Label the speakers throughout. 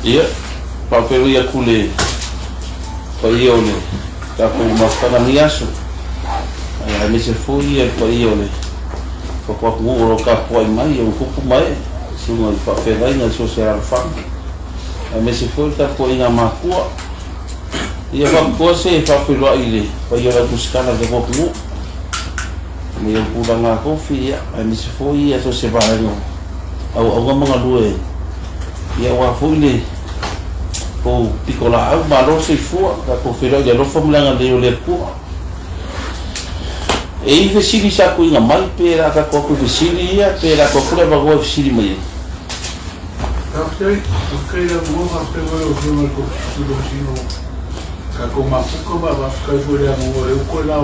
Speaker 1: Ia, papel ia kule. Pa ia ole. Ka ko mafana ni aso. Ai me se foi ia pa ia ole. Ko ko ngoro ka po mai o kupu mai. Sunga papel ai na social fund. Ai me se foi ka ko ina makua. Ia pa ko se papel ile. Pa ia la buscana de ko ku. Me ia pula nga kofi ia. Ai me se foi ia so se vai no. Au mga lue. Ia wa fuile ko pikola au malo se fua ka ko fero ya lo formula nga le pu e i vesili sa ko nga mai pera ka ko vesili ia pera ko kule ba go vesili mai
Speaker 2: okay la mo ma pe o ko sino ka ko ma fu ba ka ko le mo e ko la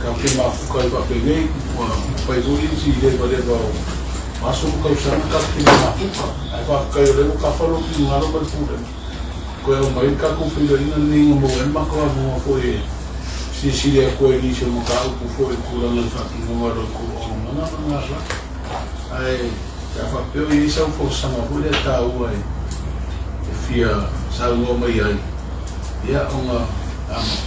Speaker 2: ka ke ma fu ka ba pe nei wa pa i si le ba masuk ke sana ka kina na apa ka yo le ka falo ki ngalo ba fu ko yo mai ka ku fi ina ni mo en ma ko mo fo e si le ko ni se mo ka ku fo e ku la fa ki mo ro ku o na ai ka fa pe i sa fo sa ma fu le ta u ai fia sa u mai ai ya ona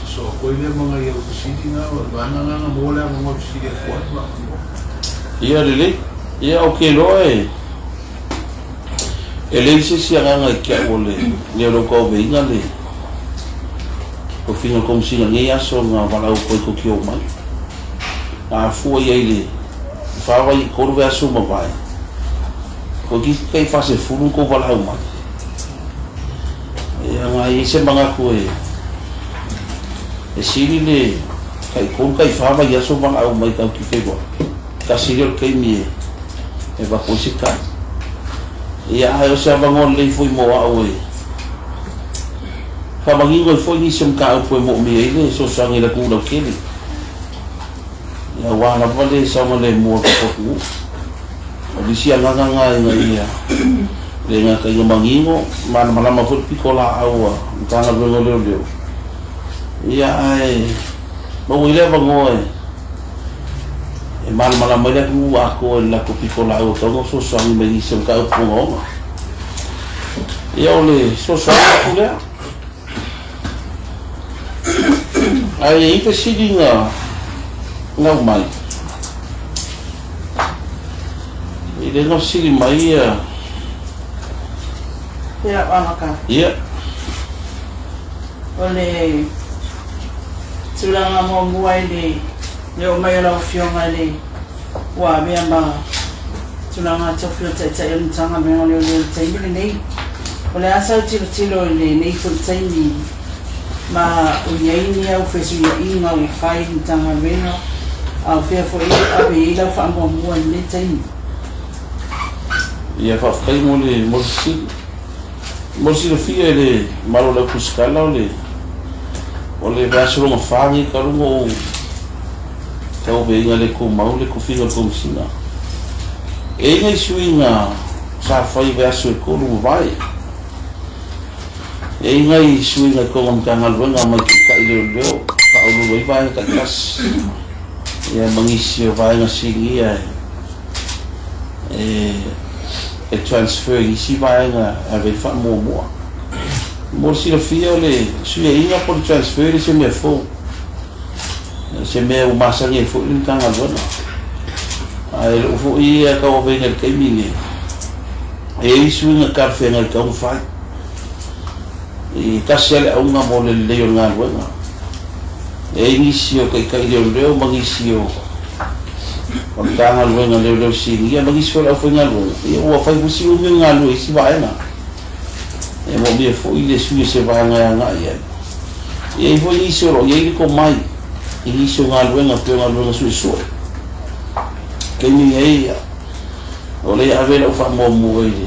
Speaker 2: so ko ile mo ngai o si dina ba na mo le mo si le ko ba
Speaker 1: ia le ia o ke loe ele se si anga ke ole le lo ko be ngale ko fino kom si ngai aso nga wala ko ki o mai a fu ia ile fa vai ko ve aso mo vai ko ki kai fa se fu ko wala o mai ia ngai se manga ko e si le kai ko kai fa vai aso manga o mai ka ki ke bo ka si le kai mi e va posika ia ayo sa bangon le foi mo awe fa bangi go foi ni sem ka foi mo mi ele so sang ila ku lo kele ia wa na vale sa mo le mo ko ku o si anga nga ia le nga ka yo bangi mo man ma fu pikola awa tanga lo le ia ai mo ile bango e mal mai ku ako la ko pikola o to so so mi me se ka ko ngo e ole so so ku le ai te sidinga não mai e de no sidi mai
Speaker 3: ya anaka
Speaker 1: ia
Speaker 3: ole tulanga mo muai leo mai la fionga le wa me ma tulanga chofio tsa el tsanga me le tsaimi nei ole asa tilo le nei fu tsaimi ma o yai ni au fesu ya inga o fai tsanga veno au fe fo a be la fa mo mo le tsaimi
Speaker 1: ia fa fai mo le mo si le fie le malo la kuskala ole vaso mo fangi ka mo tau be inga le ko mau le ko finga ko sina e ngai suinga sa fai verso ko lu vai e ngai suinga ko ngam kangal wenga mai ka ile leo ka lu vai ka kas ya mangisi vai na singia e transfer isi vai na ave fa mo si le fio le suinga por transfer se me fo se me o masangi fu in tanga bona ai o fu ia ka o venga ke mingi e isu na cafe na ka un fa e kasele o nga mo le le nga bona e inisio kai kai le magisio o tanga bona le si ia magisio la fu nga lo e o fa busi o nga lo si va na e mo bien fu ile su se va nga ia e fu iso ro ye ko mai ini sunga luenga susu ke ni ai ole ave la fa mo ile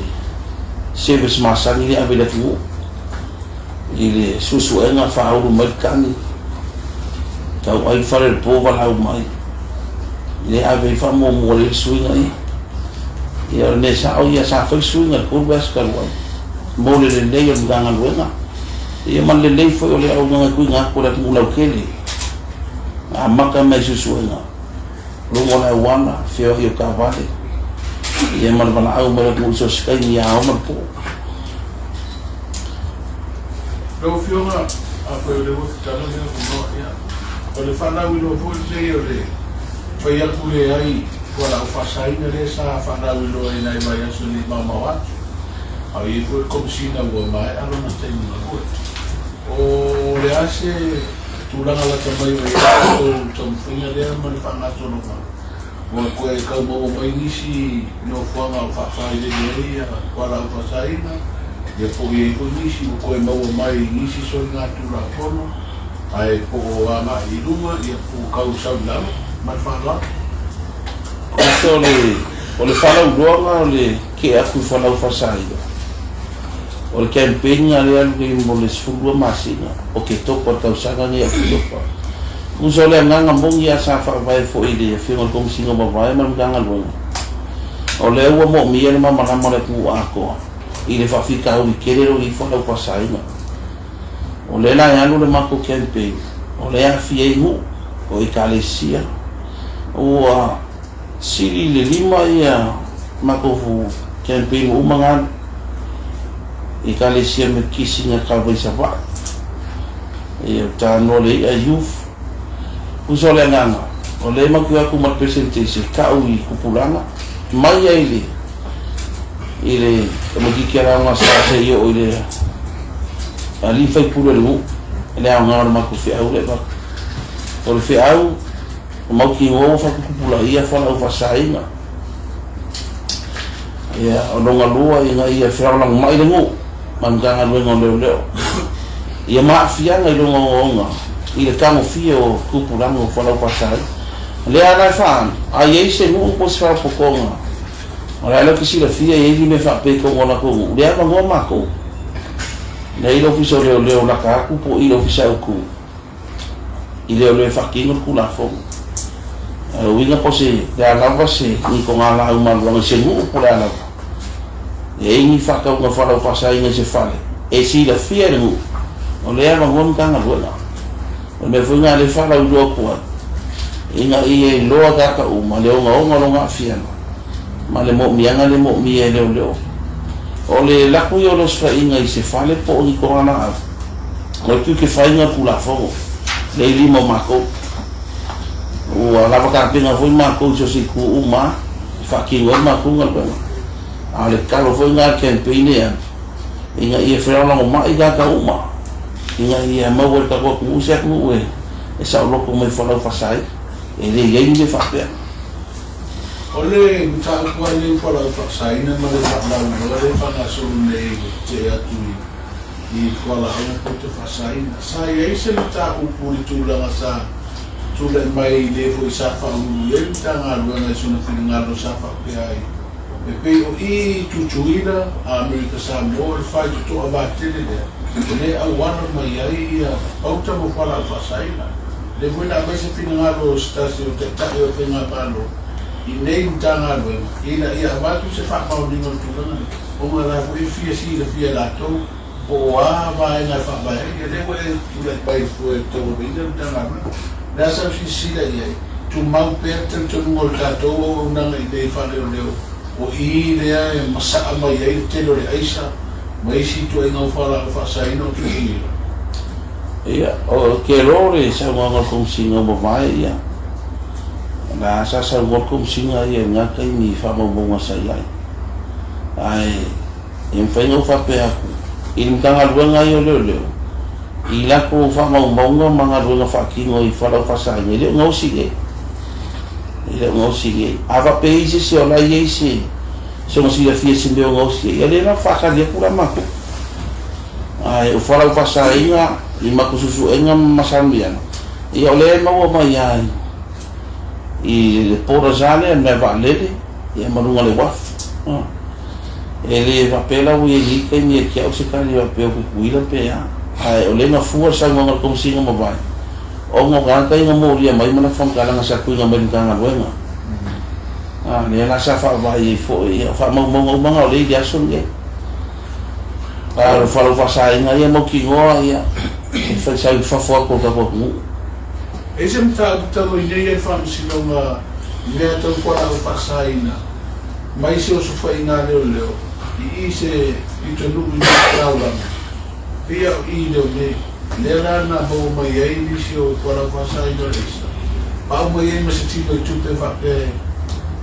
Speaker 1: se bes masa ni ave la tu ile susu enga fa o merkani tau ai fa le po va mai ile ave fa mo le suinga ai ia ne sa o ia sa fa suinga ko bes ka lo mo le yo nganga luenga ia man le fo ole o nga ku nga ko la mu la kele maka mai susuenga lungo na wana fio yo ka vale ye man bana au mara ku so skai ya o man po
Speaker 2: Lo fionga a koe le wote tala lea kunoa ia. O le whanau ilo fo le o le whai aku le ai wala o whasaina le sa whanau ilo ai nai mai aso ni mamau atu. Au i fo e komisina ua mai alo na teimi na koe. O le ase tūlanga la tamai o i ato tamuwhinga lea ma le whangato no ma. O koe kau mau mai nisi no whanga o whawhai le ia wala o whasaina. Ia po i ko nisi o koe mau mai nisi so ngā tūra pono ai po o ama i runga ia po kau sau lau mai whala
Speaker 1: Koe o le whalau roanga o le ke aku whalau whasaina o le campaign nga le alu ke mo le sfurua masina o ke topo tau sanga ni aku lopa Uso le nganga mongi a sa whawai fo i le whinga kong singa mawai man nganga luenga o le ua mo mia le mamarama le pu akoa i le whawhika au I kerero I whalau pasaina. O le la anu le mako campaign, o le awhi e hu, o I kalesia, o siri le lima ia mako fu campaign umangan, I kalesia me kisinga kalwai sawa. Ia tano le ia youth, uso le nganga, o le mako aku mat presentation, kau I kupulanga, mai ai le magiki ara nga sa se yo ile ali fai puro lu ele a nga ma ku fi au le ba o fi au ma ki o fa ku pula ia fa la fa saina ia o nga lua ia fa la mai le ngo man ga nga ngo le ia ma fi nga lo nga ile ka mo fi o ku pula ngo fa la fa sai le ana fa ai se no po sa po konga Ora lo que si la fia e me fa pe ko ona ko le ava ngo mako nei lo fiso le la ka ku po I lo fisa ku I le fa ki ngo ku la fo winga po se da la va se ni ko ngala u mal lo se ngu po la e ni fa ka ngo fa lo fa sa inga se fa e si la fia ngu o le ava ngo ka nga lo o me fu nga le fa la u lo ko inga I lo ga ka u ma le ngo lo nga fia ma le mo mianga le mo mie leo leo o le laku yo lo sfa inga I se fale po ni ko ana o tu ke fa inga pula fo le limo mako o la va pinga foi mako jo si ku uma fa ki wa mako ngal ba a le kalo foi ngal campaign ya inga I fe la mo mai ga ka uma inga I ma wo ta ko ku se ku e sa lo ko me fa la fa sai e le ye ni fa pe
Speaker 2: Ole mta kwa ni kwa la whaksaina ma le whaklau le whangaso nei te atu I kwa la hana po te whaksaina. Sa iei se mta upuri tūlanga sa tūla mai le fo I sa whaulu le mta ngā ruanga I suna whini ngaro sa whakpe ai. E pe o I tutuina a Amerika sa mo le whai tuto a vātene lea. Le au wana mai ai ia pauta mo kwa la whaksaina. Le whina mai se whini ngaro stasi o te tahi o te ngā palo. I nei mtanga lwe, ina ia watu se whakao ningo tūranga. O ngā rā koe fia si la fia lātou, o a vai ngā whakao, ia rewa e tūlai pai fue tō wina mtanga lwe. Nā sau si sila iai, tu mau pēr tan tonu ngol tātou o unanga I nei whale o leo. O I lea e masaa mai ai telo le aisa, mai si tu e ngau whala o whasaino tu hira.
Speaker 1: Ia, o ke rore sa ngā kong singa mo mai ia. Na sa ngorkom singa ia nga kai ni fa mo mo sa ia ai em fa no fa pe aku in tanga luanga yo leo I la ko fa mo mo manga luanga fa ki ngoi fa la fa sa ni le ngau sige ile ngau sige ava pe ise se ola ye se so mo si la fie se ngau ngau sige ia le na fa ka le pura mako ai o fa la fa sa ia I mako susu enga masambian ia le mo mai ai I le pora zale me va lele e marunga le waf ele va pela o ye ke ni ke o se ka ni va pe o kuila pe ya ai o le na fu sa ngo ko singa mo vai o ngo ga ka ngo ria mai mana fon kala nga sa ku nga mai nga wenga le na sa fa vai fo ia fa mo o le dia son ge fa lo fa sa nga ia mo ki ngo ia fa sa fa fo ko ka ko
Speaker 2: E se mta talo I nei e whamsino ngā mea tau kwa au whasaina. Mai se o su whai ngā leo leo. I se I te nungu I te rauranga. Pia I leo le rana ho mai ai nisi o kora whasai no resa. Pau mai ai masa tino I tupe whape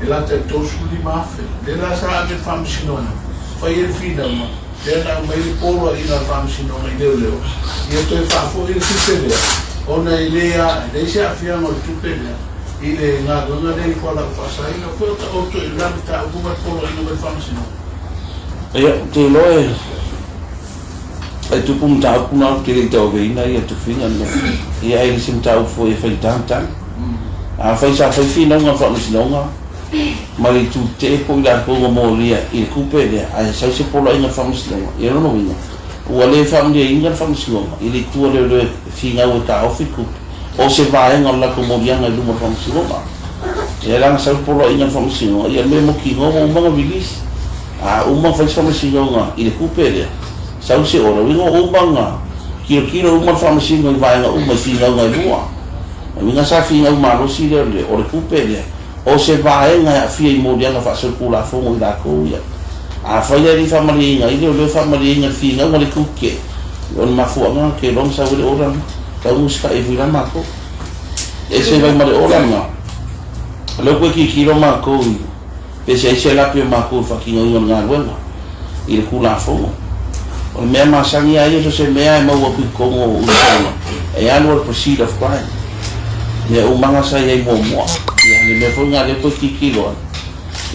Speaker 2: e lata e tosu li mawhi. Le la sa ake whamsinona. Whai e whina ma. Le rana mai le polo I na whamsinona I leo. Ia toi whafo I le tupe lea. Ona I lea, le se a whianga o tupe lea. I le ngā gunga le I kora whasai no. Koe ta oto I rana ta ukunga polo I na whamsinona.
Speaker 1: Ia, te loe. Ai tupu mtau kuna te rei tau veina ia tu whina no. Ia ai nisi mtau fo e whai tāntang. A whai sa whai whina unga whamasinonga. Mari tu te po I la konga mō lia I le kupe lia. Ai sau se pola inga whamasinonga. Ia rono winga. Ua le whamalia inga whamasinonga. I le tua leo leo whina ue ka ofi kupe. O se vaenga o lako mō lianga I luma whamasinonga. Ia ranga sau pola inga whamasinonga. Ia me mo ki ngoma umanga vilisi. A uma whai whamasinonga I le kupe lia. Sau se ora winga umanga kilo uma whamasinga I vaenga uma whina unga I mua. Winga sa whina umarosi leo le o le kupe lia. O se vaenga a whia I mōrianga whasarpula whongo I la kouia. A whaia ri whamaringa I leo whamaringa whina unga le kuke. O le mafuanga ke long sa wile oranga. Tau muska e wila mako. E se vai mare oranga. Leo koe ki kilo mako I. Pese se lapi o mako whakinga unga ngā ruenga. I le kula whongo. O mea masangi ai so se mea e maua pi kongo o usanga. E anu al proceed of crime. Mea umanga sa iei mua mua. Ia le mea fo ngā le koe kikiloa.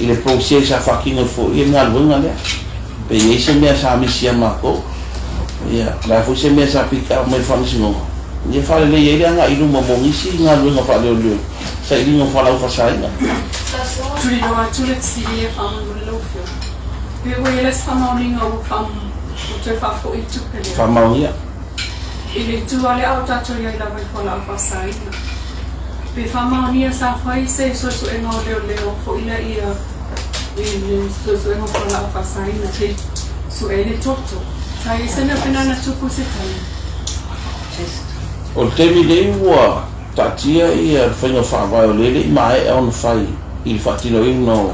Speaker 1: I le process a whakinga fo I ngā luenga lea. Pe iei se mea sa amisia mako. Ia, la fo se mea sa pika o mai whamisingonga. Ia whale le iei anga ilu mamongisi ngā luenga whale o leo. Sa ilinga whalau whasainga.
Speaker 4: Tuli roa tulet siri e whamu mure lofio. Pe ue eles whamauringa o whamu. O te whafo I tupe lea.
Speaker 1: Whamaungia.
Speaker 4: I le tuale au tato iai lawa I whala au whasaina. Pe whamaunia sa whai se sosu e ngau leo fo ila ia I le sosu e ngau whala au whasaina te su e le toto. Tai se mea penana tupu se tai.
Speaker 1: O temi lei ua tatia I a whainga whawai o lele I mae e on whai I whatino ino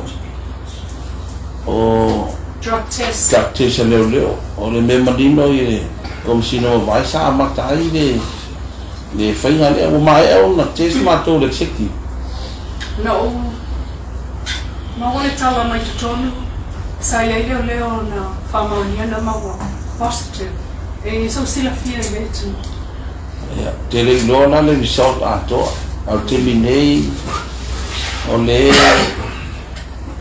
Speaker 1: o
Speaker 4: Drug test.
Speaker 1: Drug test a leo. O le me marino I le komisino vai sa amatai le whainga lea o mai e on na test mato le executive.
Speaker 4: No. Ma wane tala mai te tonu. Sa iai leo na whamaunia na maua. Positive. E so sila fia I vetu.
Speaker 1: Te le lona le result atoa. Au temi nei o le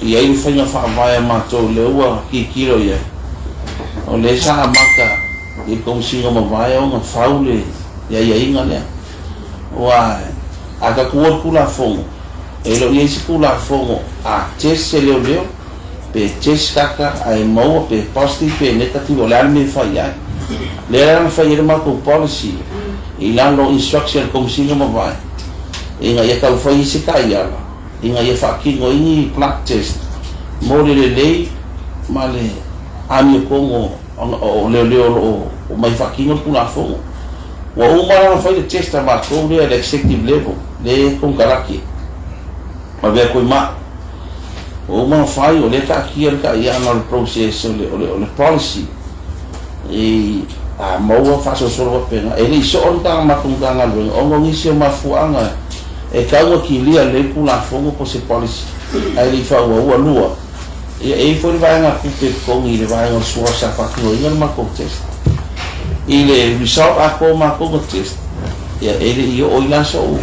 Speaker 1: I ai whainga whaavaya mato le ua ki kiro ia. O le sa amaka I komisinga mawaya o ngā whaule ia inga lea. Wa a ka kua kula fongo. E lo iei si kula fongo a test se leo. Pe test kaka ai maua pe positive pe negative o le alme whai ai. Le rana whai ere mako policy. I lalo instruction komisinga mawaya. Inga ia kau whai se kai ala. Inga ia whakingo ingi blood test. Mōre le lei ma le ami o kongo o leo o mai whakingo puna fongo. Wa umara whai le test a mako le executive level. Le kongkaraki. Ma vea koe ma. O umara whai o le ka kia ka ia na le process o le policy. E a maua whaso soro wapenga. E le iso on tanga makunganga luenga. Ongo ngisi o mafuanga. E kaunga ki lia le pula fongo po se policy. Ai li whaua ua lua. E foi vaenga kupe kongi le vaenga suasa whakingo inga mako test. I le result ako mako test. Ia e le i o ila so u.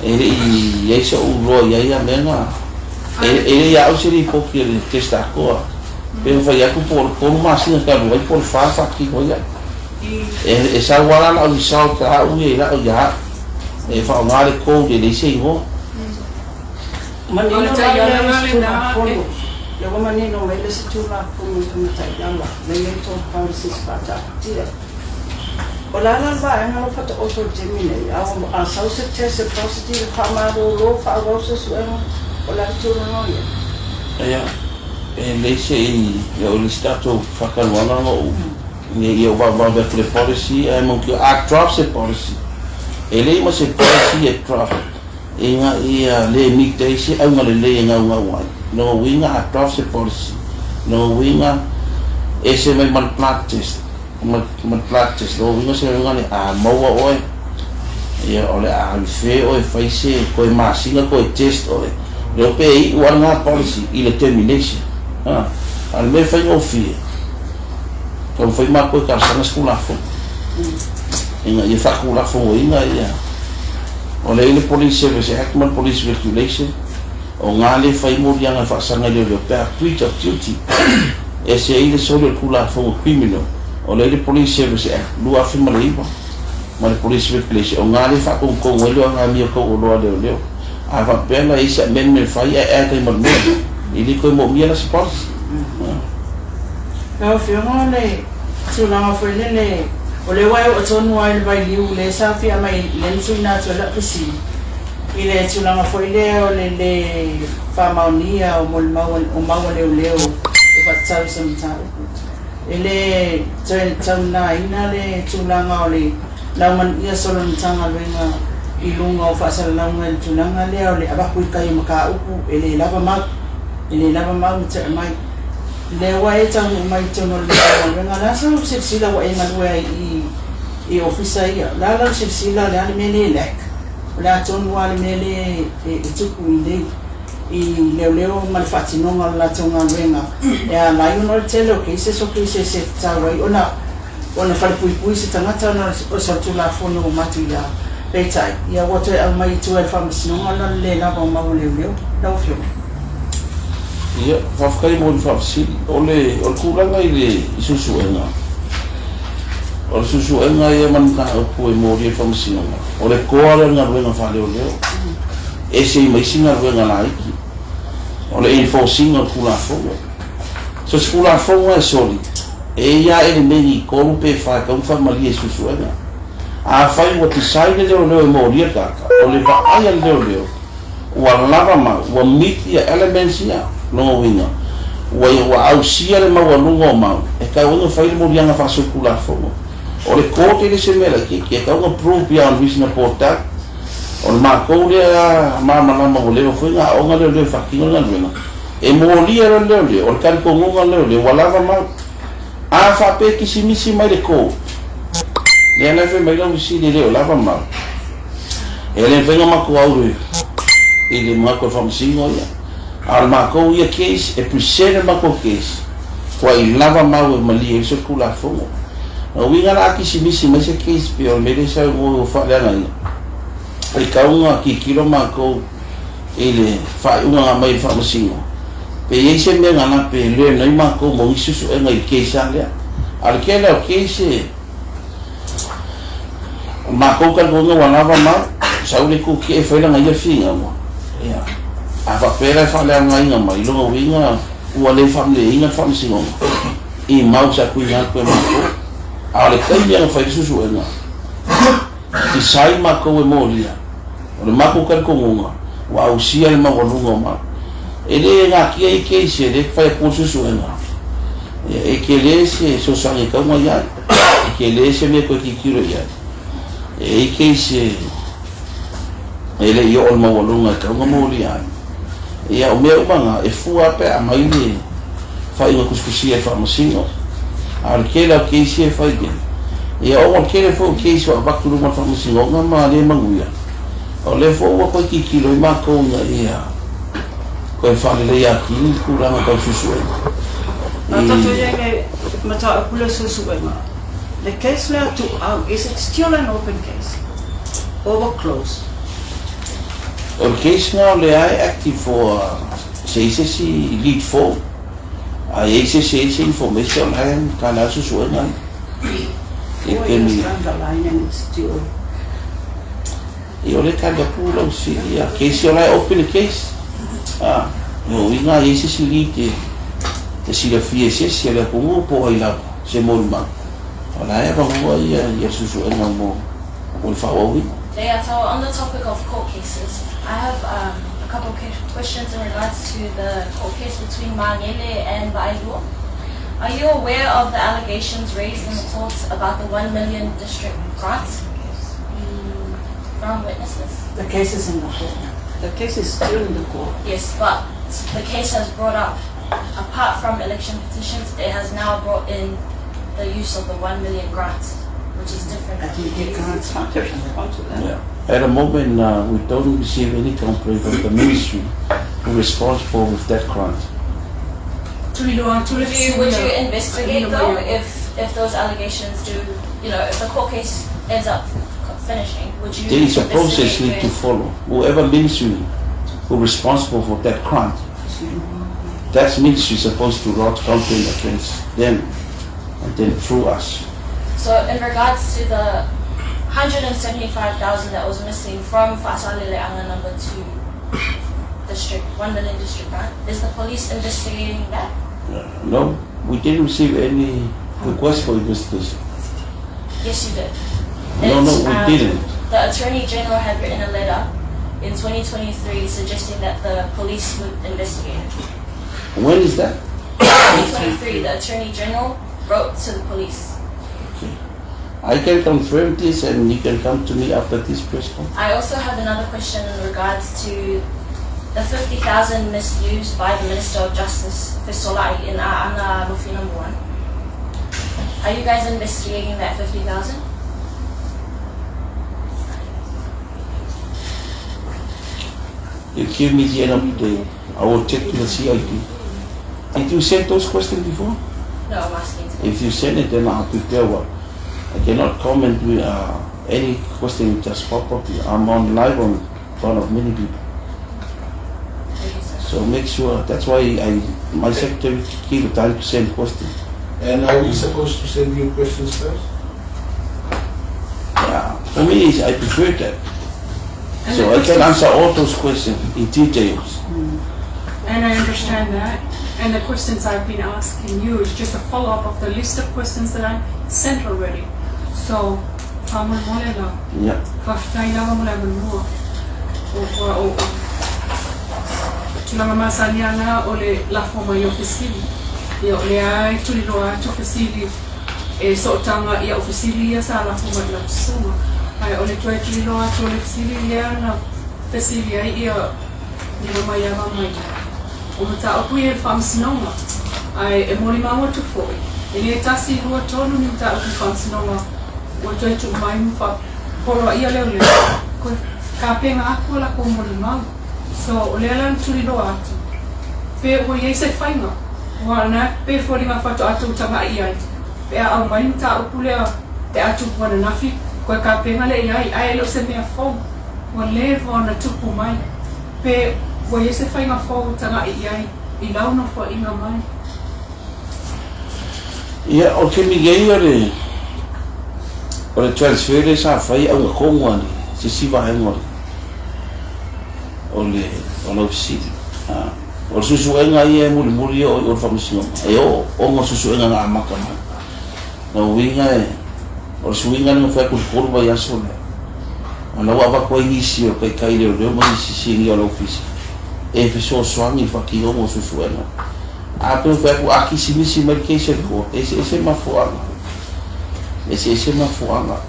Speaker 1: E le i ei so u loa ia menga. E le ia au siri poki le test ako. Pero whai aku por masinga ka luai por whakingo ia. E sa wala la o result ka au ia ila o ia. E whaongare koude le se ingo.
Speaker 3: Manino le na fondo. Yo manino le se tula como tai yanga. Le to policies pata. Tira. Ola na ba nga lo fato auto gemine. A sauce test positive famado lo fa rosa sueno. Ola tulu no ya.
Speaker 1: Ya. E le se yo le stato whakanwana o. Ni yo va le policy e mo ki a drop se policy. Ele ma se policy e drop. Inga ia le mikte se au ngale le inga wai. No winga a drop se policy. No winga ese mai mal blood test. practice lo winga se ngani a maua oi ia ole a fe oi fai se ko masinga ko test oi lo pe I wana policy I le termination al me fai o fi ko fai ma ko ka sana skula fo inga ia fa kula fo inga ia ole ile police service act man police regulation o ngale fai mo yang fa sana le pe breach of duty e se ile solo kula fo criminal o le police service lua firma le iba ma le police regulation o ngale fa ko ngelo nga mi ko o lo le a fa pena isa men me fa ia e ka mo ili ko mo mi la sport
Speaker 3: Kau fiona le tula foi le o le wai o tonu ai le vai liu le sa fia mai le suna tula pisi ile tula foi le o le famaunia o mol mau o mau le e fa tsau sem tsau ele na ina le tula nga o le la man ia solo ntanga venga ilunga o fa sala la ngal tula nga le o le aba kui kai maka upu ele lava ma mtsa mai le wai tang mai tono le ngala sa sila wa inga we I officer ia la sila le ani mele lek la ton wa le mele e tuku inde I leo malfatino ngala tonga wenga ya la you know telo ke se tawai ona fal pui se tangata na o sa tula fono matu ya betai ya water al mai tu al famous no ngala le na ba ma leo la ofio
Speaker 1: ia fa kai mo fa si ole o kulanga ile susuenga o susuenga ia man ka o mo ri fa msino ole koala nga wenga fa leo e se mai singa wenga na iki ole enforcing o kula fogo so kula fogo e soli e ia ele meni ko pe fa ka fa mali susuenga a fai o tisai leo mo ri ka ole va ai leo wa lava ma wa mitia elements ia no winga wa ausia le mawalunga ma e ka unga fai mo rianga fa sukula fogo o le kote le se mela ki ka unga proof ya on visna porta o ma ko le ma le fo nga o nga le fa ki nga le e mo lia le o ka ko nga le wala ma a fa pe ki simisi mai le ko le na fe mai lo si le lava ma e le venga ma ko aure ele ma ko fa msingo ya al mako ia case e pusere mako case kwa ilava mau mali e so kula fogo o winga la ki simisi ma se case pe o mele sa o fa la na e ka unga ki kilo mako ele fa unga mai fa msingo pe ye se me ngana pe le no mako mo isusu e ngai case ale al kele o case mako ka ngo wana va ma sa ule ku ke fa la ngai finga mo ya a papera fa le nga mai lo winga o le family inga family singo I mau sa kuinga ko ma ko a le kai ya fa su nga I sai ma ko e molia o le ma ko ka ko nga wa o sia le ma ko lunga ma ele nga ki ai ke se le fa ko su nga e ke le se so sa ni ka mo ya e ke le se me ko ki kiro ya e ke se ele yo o ma lunga ka mo molia ia o meu manga e fua pe a mai ni fai nga kuskusia fa masingo al kela ke se fai gen ia o kele fo ke so baktu ma fa masingo nga ma le manguia o le fo ko ki kilo ma ko nga ia ko fa le ia ki ku la ma ka susu
Speaker 3: Ata to ye mata kula susu ma the case now to is it still an open case or closed
Speaker 1: o case now le ai active for CCC lead 4 a CCC information and kana susu nga e mi io le cambia pure si ya case io la open case no inga CCC lead te si la fiese si la pongo po ai la se molma ala e ba mo ya susu nga mo o fa o
Speaker 5: Yeah, so on the topic of court cases, I have a couple of questions in regards to the court case between Mangele and Baidu. Are you aware of the allegations raised in the court about the 1 million district grant from witnesses?
Speaker 3: The case is in the court. The case is still in the court.
Speaker 5: Yes, but the case has brought up, apart from election petitions, it has now brought in the use of the 1 million grant, which is different.
Speaker 3: I think it can't start different about it then.
Speaker 1: Yeah. At the moment, we don't receive any complaint from the ministry who is responsible with that grant.
Speaker 5: Would you investigate though if those allegations do, if the court case ends up finishing, would you
Speaker 1: There is a process
Speaker 5: investigate
Speaker 1: need to follow. Whoever ministry who is responsible for that grant, that ministry is supposed to lodge complaint against them and then through us.
Speaker 5: So in regards to the 175,000 that was missing from Fa'asalele Anga number 2 district, 1 million district grant, is the police investigating that?
Speaker 1: No, we didn't receive any request for investigation.
Speaker 5: Yes, you did.
Speaker 1: No, we didn't.
Speaker 5: The Attorney General had written a letter in 2023 suggesting that the police would investigate it.
Speaker 1: When is that?
Speaker 5: 2023, the Attorney General wrote to the police.
Speaker 1: Okay. I can confirm this and you can come to me after this press conference.
Speaker 5: I also have another question in regards to the 50,000 misused by the Minister of Justice, Fisolai, in A'ana Lufi number 1. Are you guys investigating that 50,000?
Speaker 1: You give me the end of the day. I will check to the CID. Did you send those questions before?
Speaker 5: No, I'm asking.
Speaker 1: If you send it, then I'll prepare one. I cannot comment with any question just pop up. I'm on live in front of many people.
Speaker 5: Thank you, sir.
Speaker 1: So make sure. That's why my secretary give the time to send questions.
Speaker 2: And are we supposed to send you questions first?
Speaker 1: Yeah. For me, I prefer that. So I can answer all those questions in details.
Speaker 4: And I understand that. And the questions I've been asking you is just a follow-up of the list of questions that I sent already. So,
Speaker 1: Yeah.
Speaker 4: Tulanga masanyana ole la forma yo ofisili. Yo le ai tuliloa tu ofisili so tanga ya ofisili ya sala forma la tsuma. Ai ole tu tuliloa tu ofisili ya na ofisili ya ni mama ya mama. O mata o kuie famsinonga. Ai e moli mama tu foi. Ele tasi rua tonu ni mata o famsinonga. O tu mai mfa poro ia le ko ka penga aku la ko moli mama. So, o lea lan turi lo atu. Pe o iei se whainga. Wana, pe fori ma whatu atu utanga i ai. Pe a au mai mta upu lea te atu wana nafi. Koe ka penga le i ai, ai lo se mea whau. Wa le wana tupu mai. Pe o iei se whainga whau utanga i ai. I launa wha inga mai.
Speaker 1: Ia, o ke migei o le transfer sa whai au a konga ni. Se siwa hengori. O le ofisili. O le susuenga ia muri o whamisinga. E o ngo susuenga ngā maka mai. Na uinga o le suinga ni mwhai kuru mai aso le. Ana wa wakwa ingisi o kai leo leo mai singi o le ofisi. E fiso swangi whaki o ngo susuenga. A pe mwhai ku aki simisi medication ko. Ese mafuanga. Ese mafuanga.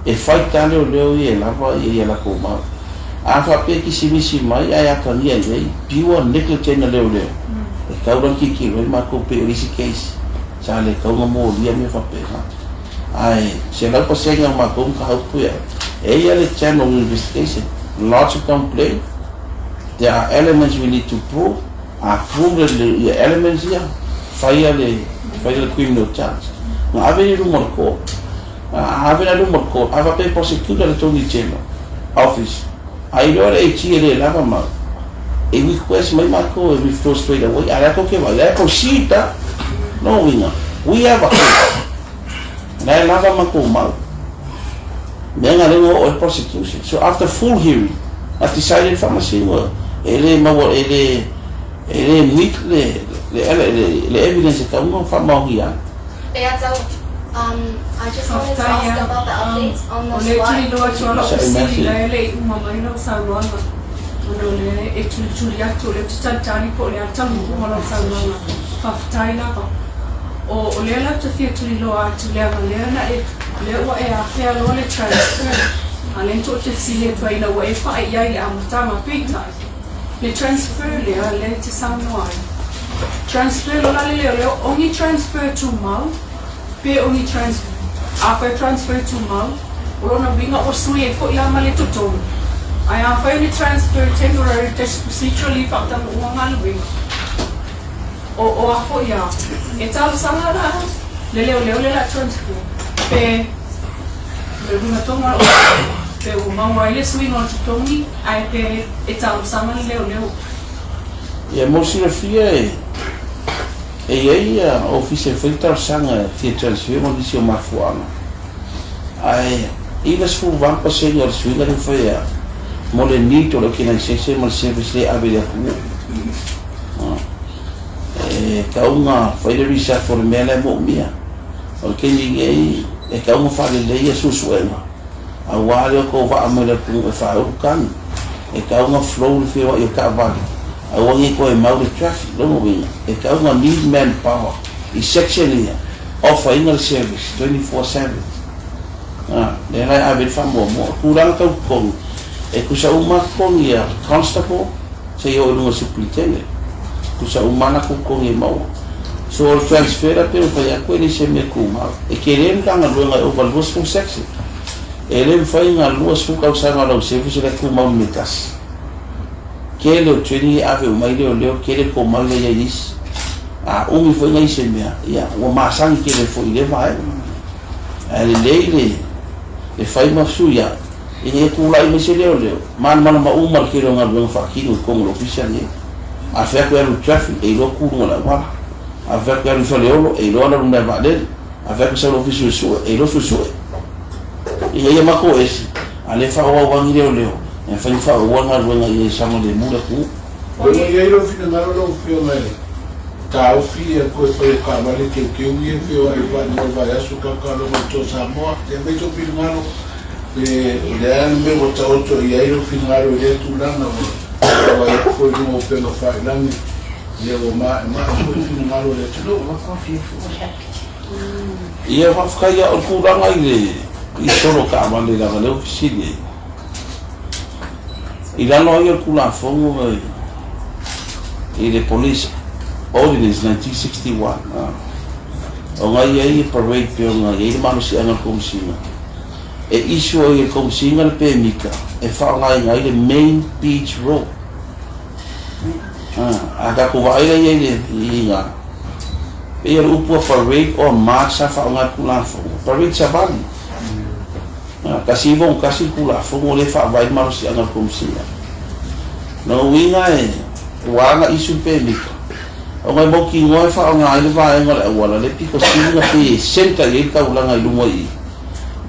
Speaker 1: E whai tane o leo i e lava i e la kou a whape ki simisi mai ai aka ni ai piwa nickel tena leo leo e kaura ki ki roi mako pe orisi case sa le kaunga mo lia me whape ai se lau pa senga mako ka haupu e ia le channel investigation lots of complaint there are elements we need to prove prove the elements here fire the criminal charge ma ave ni rumor ko ave na rumor ko ava pe prosecutor le toni channel office I know e tia le lava ma e request mai mako e withdraw straight away ala ko ke wala ko sita no winga we have a na lava mako ma menga le o prosecution so after full hearing I decided pharmacy ele ma ele meet le evidence ka mo fa ma hia
Speaker 6: I just wanted to ask about the updates on the
Speaker 4: Ole tuli loa chua la
Speaker 1: Sorry,
Speaker 4: ofisili
Speaker 1: Matthew.
Speaker 4: la ele umamai la usanuanga. Ole e tuli atu ole tutantani po ole atamu kuma la usanuanga. Fafutai lava. O ole la tufia tuli loa atu lea na e lea e afea loa le transfer. Ale nto te sile tua ina wa e wha e iai le amutama pita. Le transfer lea le te sanuai. Transfer lola le leo only transfer to mau. pe oni transfer to mau urona binga o sui e fo ia male tutong ai a fa transfer temporary test procedurally fa ta uangal wi o a fo ia e tal sangara lele la transfer pe una tonga pe o mau ai sui no tutongi ai pe e tal sangara leo
Speaker 1: ia mo sila fia e office filter sanga fi transfer mo disio mafuana ai ilas fu vampa senior swinga ni fa mo le nito lo kina sese mo service le abele ku kaunga fa ile risa for mele mo mia o kini e kaunga fa le ia susuenga a wale ko va amele ku fa o kan e kaunga flow fi wa yo ka va a wangi ko e mau traffic lo mo winga e kaunga need manpower i section ia offer ingal service 24/7 le rai abel fa mo kurang ka ko e kusa uma ko ia constable se yo no supplitele kusa uma na ko e mau so transfer a pero fa ko ni se me kuma e querem ka nga luenga o valvos fu section ele fa inga luas fu ka usanga lo service le kuma mitas que le treni ave o mai leo que le ko mal le is a umi foi ngai se mea ia o masang que le foi le vai ele leile e fai masuya e ku lai me se leo man ma umar que lo ngal fa ki ko lo oficial ni a fe ko el traffic e lo ku no la va a fe ko el foleo e lo na va del a fe ko se lo oficial su e lo su e ia ma ko es ale fa o wa ngi leo e fai fa o wana ruenga i sama de mura ku
Speaker 2: o ia iro fina ngaro lo fio mai ka o fia ko e ka vale que o ia fio ai va no vai asu ka lo to Samoa e me to fina ngaro le an me o ta o ia iro fina ngaro le tu lana o vai ko no pe no fa lani le o ma ko fina ngaro le tu
Speaker 3: ma ko fi fu
Speaker 1: ia va fa ia o ku langa i solo ka vale la le oficina i lano ai ku la fongo i le police ordinance 1961 o ngai ai parade pe o ngai ma si ana komsina e isu ai komsina pe mika e fa ngai le main beach road aga ko vai ai le inga e o upo parade o marcha fa ngai ku la fongo parade sabani kasi vão kasi kula fongo le fa vai ma si ana komsina no winga e wanga isu pe mika o ngai mo ki ngoi fa ngai le vai ngala wala le piko singa pe senta ye ka ulanga lumo i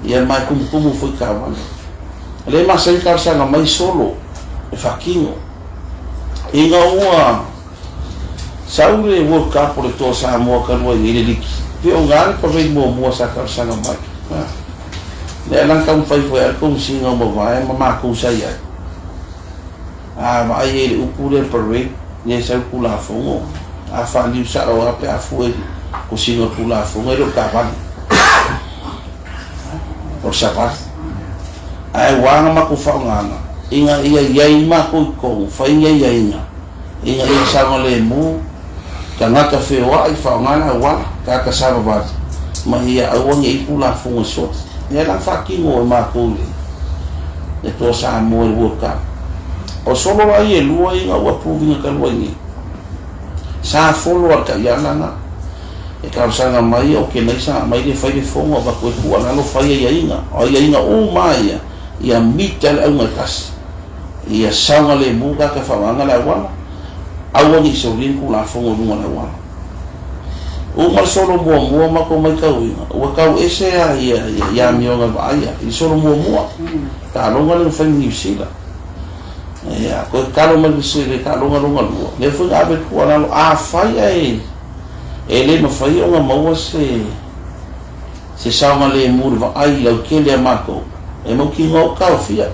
Speaker 1: ia mai kum foi ka wan le ma sai ka sa mai solo e fa kingo inga ua saule wo ka por to sa mo ka lo i le liki pe o ngai ko ve mo sa ka sa mai le lang kam fai foi al kum singa mo vai ma ku sa ia vai ele upule parade ne sa kula fongo a fa ni sa o pe a foi ko singa kula fongo ro ka van por sabar ai wanga ma ku fa ngana inga ia ma ku ko fa ia inga sa ngole mu kanga ka fe wa i fa ngana wa ka sa ba ma ia awang i kula fongo so ne la fa ki ngo ma ku le to sa mo wo ka o solo ai e lua inga ua pruvinga ka lua ingi sa folo al ka iana e ka sanga mai o ke nei sa mai le fai le fongo ba ko ku ana lo fai ia inga o ia inga o mai ia mital au ngai kas ia sanga le buka ka fa manga la wala au ni so rin ku la fongo lunga la wala o mal solo mo ma ko mai ka uinga o ka ese ia mionga ba ia i solo mo ta longa le fai ni sila ya ko kalo mal sile kalo ngalunga lu le fu abe ko ana a fai ai ele no fai o ma se sama le mur va ai la ke le mako e mo ki ngo ka fia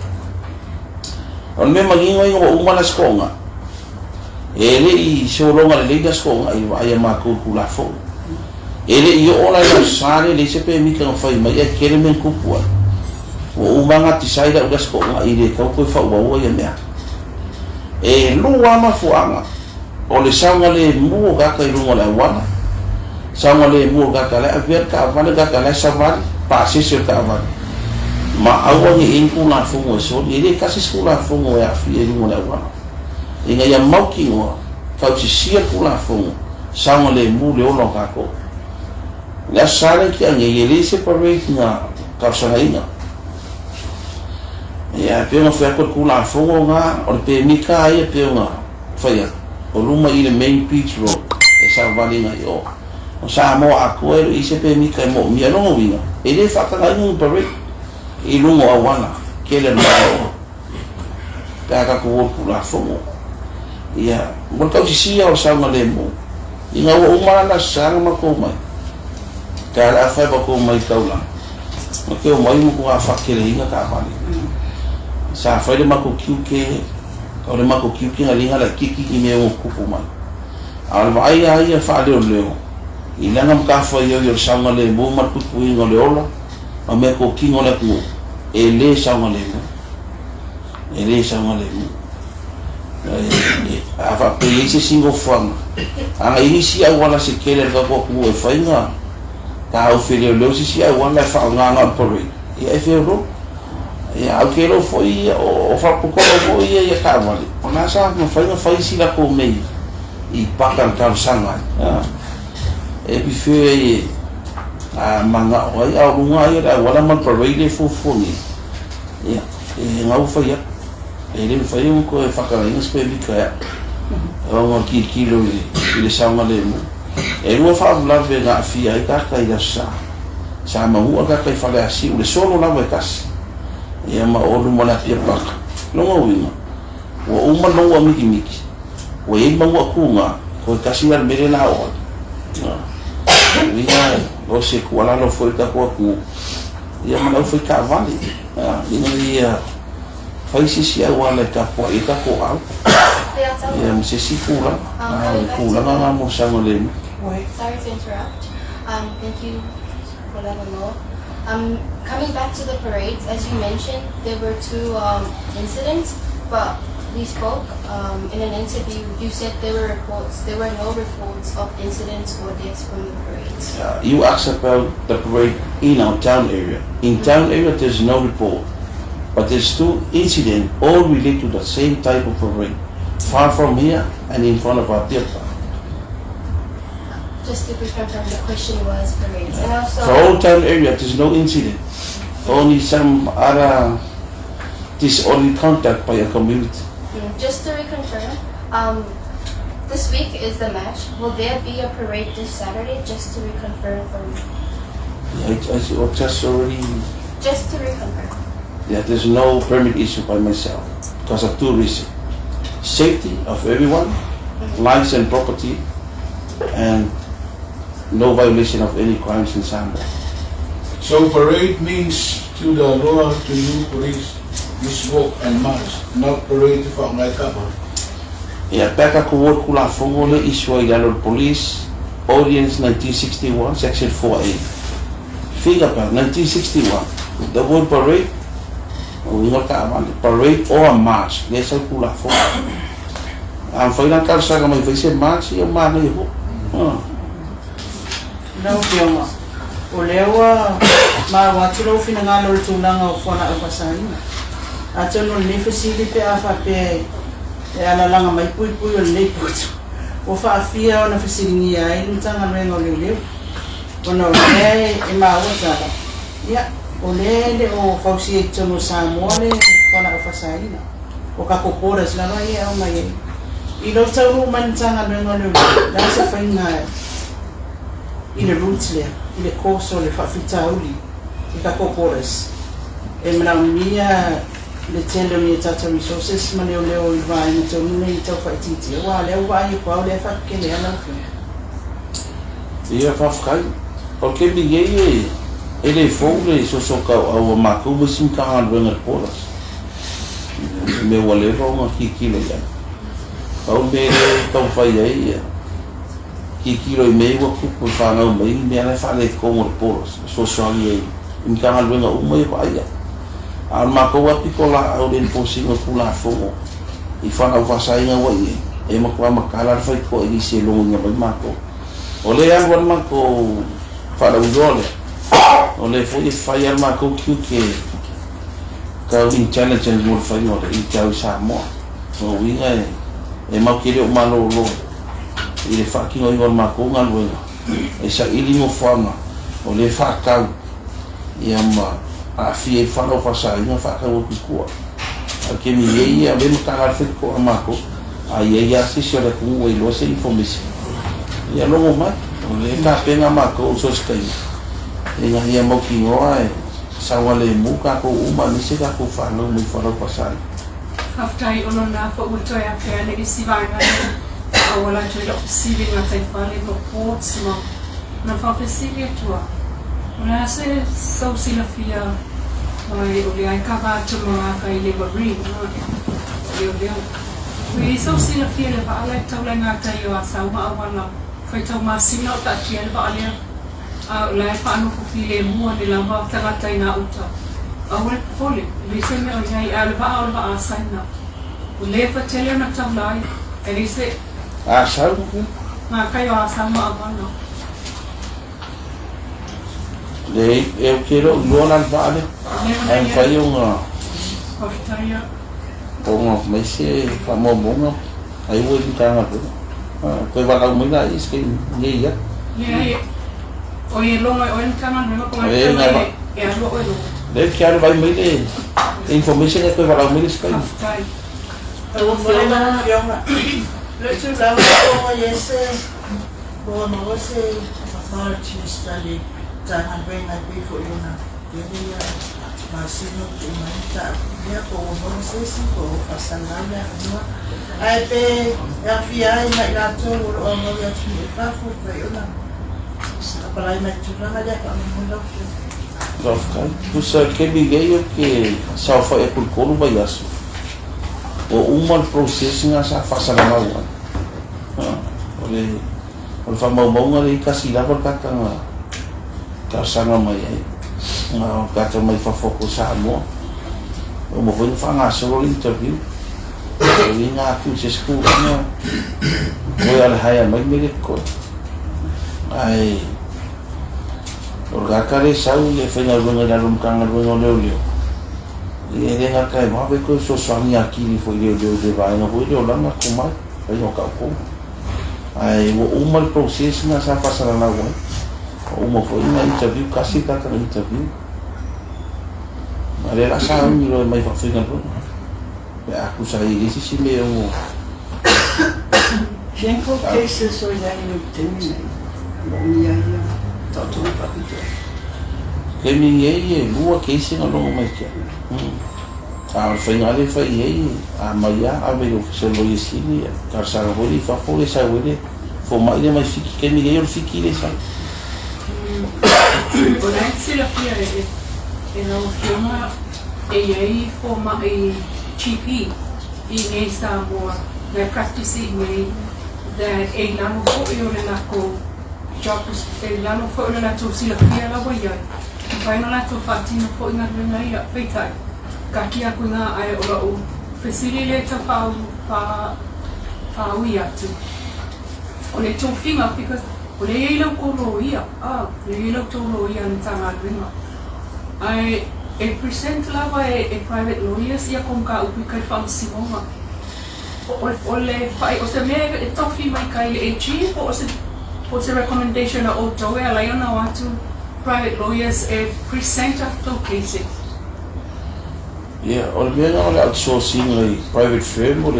Speaker 1: on me magi ngo o uma na skonga ele i so longa le da skonga ai mako ku la fo ele i o la sale le se pe mi ka fai mai e ke le men ku pu o uma ngati sai da skonga i le ka ko fa wa ya me e lua ma fuanga o le sanga le mu ga ka lunga la wana Sama le mo kakale aviar ka vale kakale sabar pasis ka vale ma awangi inku na fungo so ele kasi skula fungo ya fi ele mo la wa inga ya mauki ngo ka si sia kula fungo sama le mu le ono ka ko la sale ki ange ele se parade nga ka sana ina ya pe no fa ko kula fungo nga o pe mika ya pe nga fa ya o luma ile main beach road esa vale nga yo o sa mo ako e se pe mi ka mo mi no winga ele fa ka ngai pare e lungo awana ke le no ka ko la fomo ya mo ka si o sa ma le mo inga o ma na sa ma ko mai ka la fa ba ko mai ka ula o ke o mai mo ko fa ke le inga ka vale sa fa le ma ko kiuke o le ma ko kiuke nga linga la kiki ki me o ku mai al vai ai fa le leo ilanga mkafa yo sanga le mo mar pupuing ole ola a me ko kingo le ku ele sanga le mo a fa pe ese singo fam a inicia wala se kele ka ko ku e fainga ka o fele lo si a wala fa nga nga por e fe ro e a ke lo foi o fa ko ko e ka vale ona sa no fainga fai si la ko me i pakan ka sanga e bife a manga oi a runga ia wala man parade fofoni ia e ngau faia e le faia ko e fakala ina spe bika o kilo ile sanga le mo e lo fa la ve na fia e ka ia sa ma hu ka fa le asi le solo la ve kas ia ma o lu mona pia pak no mo wina o uma no wa miki o e ma wa kunga ko kasi al mere na o ia o se kuala no foi ka ko ia ma no foi ka vale ia fai si wala ka po e ka ko au ia me se si kula na mo sa ngole
Speaker 6: Sorry to interrupt. Thank you for letting me know. Coming back to the parades, as you mentioned, there were two incidents, but we spoke in an interview. You said there were no reports of incidents or deaths from the parades.
Speaker 1: You asked about the parade in our town area. In town area, there's no report, but there's two incidents all related to the same type of parade, far from here and in front of our theater.
Speaker 6: Just to confirm, the question was parades, and also
Speaker 1: for all town area, there's no incident. Only some other disorderly conduct by a community.
Speaker 6: Just to reconfirm, this week is the match. Will there be a parade this Saturday? Just to reconfirm for me.
Speaker 1: Yeah, I just already.
Speaker 6: Just to reconfirm.
Speaker 1: Yeah, there's no permit issued by myself because of two reasons: safety of everyone, lives and property, and no violation of any crimes in Zambia.
Speaker 2: So parade means to the law, to you police, is walk and march, not parade from like up.
Speaker 1: Yeah, Peka Kuwot Kula Fongole Iswa Yalor Police, Audience 1961, Section 4A. Figure 1961. The word parade, we not parade or a march. Yes, I Kula Fongole. I'm finding out that my face march, you're man.
Speaker 3: No pioma. O lewa ma watiro fina ngalo tunanga o fona o pasana. Ato no le facility a fa pe e ala langa mai pui o le puto. O fa afia ona facility ai ntanga mengo le. Ono le e ma o tsaka. Ya, o le o fausi e tomo sa mole fona o pasana. O ka kokora sina no ia o mai. I lo tau man tanga mengo le. La se fainga i le roots lea, i le koso le whawhitauli, i ka kokores. E mana mia le tele o ni tata resources, ma leo leo i vai na tau nune i tau whaititi. Wa leo vai i pao lea whakele ana uke.
Speaker 1: Ia whawhkai. O ke bigei e le fōle so kau au a mākou masim ka hanruenga poras. Me wale ronga ki kilo ia. Kau me kau whai ai ia. Ki kilo i mei wa kupu whanau mai, mea nei whane kongo le poros, so soangi ei, in ka halwenga umai wa aia. Al mako wa piko la au den posinga kula fongo, i whanau whasainga wa ie, e makua makala whai ko e se longa mai mako. Oleh yang wan mako pada udole. Oleh foi fai al mako que kau in challenge mul fai no i kau samo. O winga e mau kire o malo lo. I le fucking o ngol mako ngal wenga. E sa ili mo forma. Oleh fa kau ia ma a fie fa no fa sa ina fa kau ku. Porque mi ia bem cagar feito com a mako. Aí ia assistir a com o ilo sem informação. Ia longo mais. Le ka pena mako so skai. Ia mau ki ngoa sawale muka ko uma ni se ka ko fa no mi fa no pasai.
Speaker 4: Aftai ono na fo uto ya pe le isi vanga. Awala jo lo sivi na tai fa le no ports no. Na fa sivi tua. Una se so sila fia. Ai o le ai ka va to ma ka ile marine. We so sila fia le va ala tau le ngata yo asa uma awala. Foi tau masina o tati ele va alia. Lai fa anu ko file mua ni lamba tangata ina uta. Awal pole, le se me o yai ale va asaina. O le fa tele na tau lai. Ele se
Speaker 1: Asal
Speaker 4: ma kai o asa ma awala.
Speaker 1: le eu quero luar vale. Ai fai uma
Speaker 4: Aftaia
Speaker 1: bom, mas se fa mo bom. Aí vou entrar na rua. Koe wala umina is kay ngiya.
Speaker 4: le o ye longa o en kana no ko
Speaker 1: Eh, nga ba?
Speaker 4: e alo o lo.
Speaker 1: Le kiaro vai mai le information e koe wala umina is kay.
Speaker 4: Aftai
Speaker 3: Au fiona fiona. Le tu la o yese. Bo no se authority study tangan venga before yona. Jadi masino imanta dia ko no se si ko pasangan ya no. Ai pe ya fia mai la to o no ya tu pa fu pe yona. Apalai mai tu na dia ka mo lo.
Speaker 1: Dofkan. Pusa ke bigeyo ke sa fa e kulkolu ba yaso. O umal processing asa fasa na mawa. Ole fa mau nga le kasi la ka nga. Ka sanga mai ai. Nga ka mai fa fokus sa mo. O mo foi fa nga solo interview. Ele nga ku se school nga. Ko al haya mai me ko. Ai orga kare sau le fe na runga na rum kanga runga leo. Ele nga kai ma be ko so swami aqui foi leo de vai no foi leo langa ko mai. Ai no ka ko. Ai o umal processo na sa pasara na wa. O mo foi na interview kasi ka interview. Mas ela sa mi lo mai fa foi na runga. Aku sa isi si me o
Speaker 3: Cinco cases o yai no termine. Bom ia tanto para pitar.
Speaker 1: que ninguém lua que isso não longo mais que a final ele foi aí a Maria a ver o que se lo dizia casar o ele fa por essa ele foi mais mais fique que ninguém ele fique ele sabe
Speaker 4: Ora se la fia e no fiona e aí forma e GP e nei sta more the practicing me that e la no fo io le la ko jobs e la no fo le la to si la fia la voy a vai no la to fatti no fo ina le ngai a peitai ka kia ku nga ai ora o facilitator fa uia tu o le to finga because o le ia ko ro ia le ia to ro ia ni tanga ringa ai e present lava e private lawyers ia kom ka upi kai fa sinoma o le fai o se me e tofi mai kai le chief o se recommendation o to e la ona watu private lawyers e present after cases
Speaker 1: yeah olha não olha outsourcing le private firm ou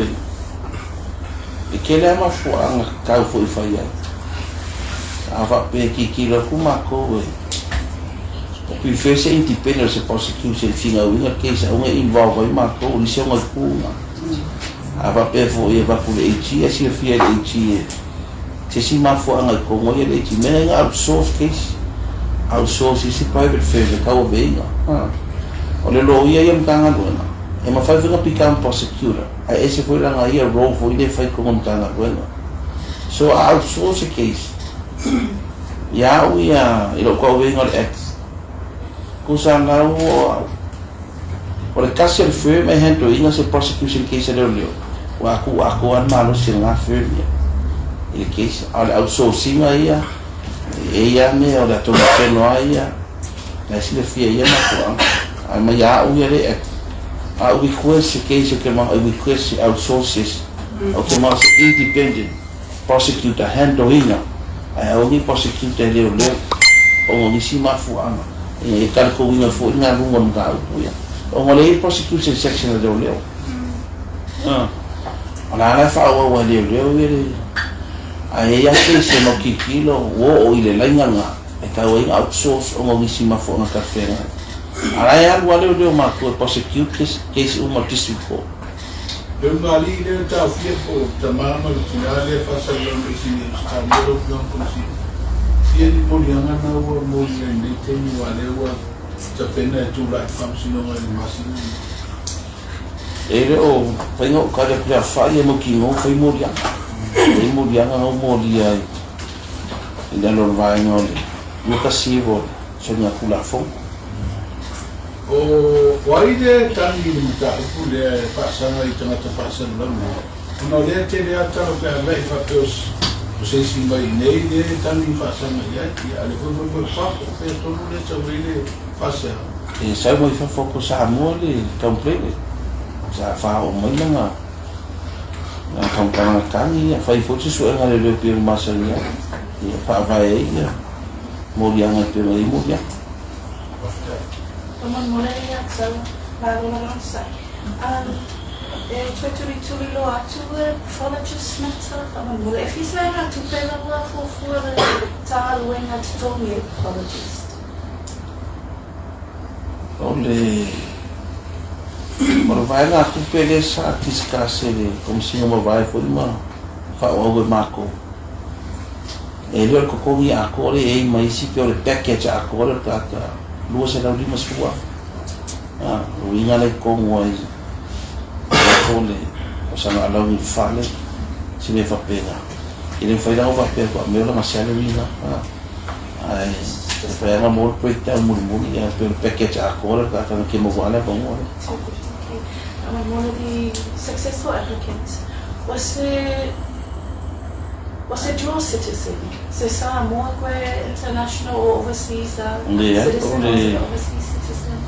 Speaker 1: e que ele é uma forma que foi falhar a va pe ki lo kuma ko puis fez independent se prosecution finga winga case a involve ma ko ni se mo ku a va pe fo e va ku le chi si fia le chi se si ma fo anga ko mo le chi me nga outsource case outsource si private firm ka o venga o le lo ia ia mtanga dona e ma fa vinga picam prosecutor a ese foi la ia role foi le fai ko mtanga dona so outsource case ya uia ilo ko venga ex kusanga o le kasi al firm e hento inga se prosecution case le leo wa aku an malo se nga firm ya e le case ale outsourcing ia e ia me o le to se no ia na sile fia ia ma ko a ma ya o ia a request case que ma request outsources o que ma independent prosecutor handling a o ni prosecutor le o ni si ma fu ama e tal ko winga fu nga lu ngom ka ia o le prosecution section le ona la fa o le ai ya que se no kikilo o ile lainga e ka o outsource o ngi si ma fu na ka fera ala ya wale o ma ko prosecute case o ma district court
Speaker 2: le mali le ta fie po tamama le finale fa sa le sini sta mo no consi si e mo li ana na o mo le ni te ni wale wa ta pena tu la fam sino ma masini
Speaker 1: ele o pengo ka le pra fa ye mo ki no foi mo dia e mo dia no mo dia e da lo vai no le ka sivo so nya kula fo
Speaker 2: o waide tangi ni ta ku le pasanga i tanga ta pasanga no le te le ata o ka le fa peos o se si mai nei le tangi pasanga ya ki ale ko fa o pe to le ta le pasa
Speaker 1: e sai mo fa fo ko sa mo le complete sa fa o mai nga na kampana tangi fa i fo tsu so nga le pe masanga e fa vai mo dia nga pe mo dia
Speaker 4: Naman mula niya sa bago naman sa tuli lo atu pathologist matter naman mula if he's learned how to pay the work for the tal when at Tommy pathologist
Speaker 1: ole mo vai na tu pele sa discusse como se não vai foi uma fa o marco ele o ko mi akore e mai si pe o package akore ka luas ada lima sepuluh, winga le kongo ai, kole, osana alau ni fale, sini fa pega, ini fa ida fa pega, me ola masih ada winga, ai, fa ida mau pergi mulu ya, per package akor, kata nak kemo wala kongo.
Speaker 4: Naman mula di successful applicants was a dual citizen. So Samoa international or overseas citizen or overseas citizen.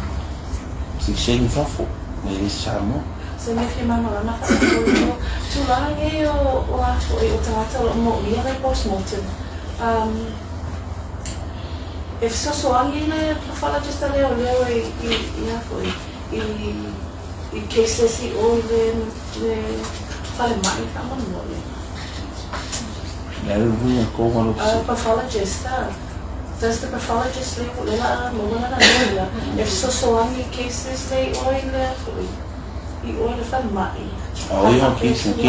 Speaker 1: Si sing fafo, ni Samoa.
Speaker 4: So if you mama na fa tu lange o ato e o tata mo ia le postmortem. If so angi le pathologist leo ia foi i cases i o le fale mai fa mo
Speaker 1: Lalu kau malu.
Speaker 4: Pathologist, does the pathologist if so many cases they oil mai.
Speaker 1: Oh, yang case leu.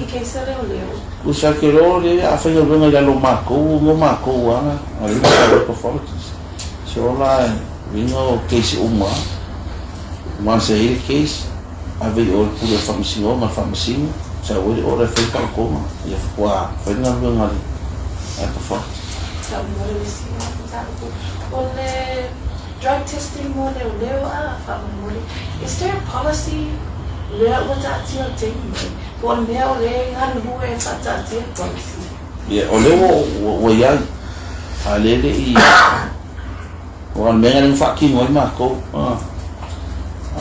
Speaker 4: Case leu.
Speaker 1: Usa que lo le a fazer bem a lo marco ana, ali para pathologist. So lá vinho case uma. Once a case, ave o por família, uma família. Sa wali ora fai ka ko ya kwa fai na lu ngali apa fa
Speaker 4: Sa mo le si ta ko ole drug testing mo le fa mo is there a policy where what that you think bon me ole ngal bu e fa ta policy
Speaker 1: ya ole wo ya ale le I wan me ngal fa ki mo ma ko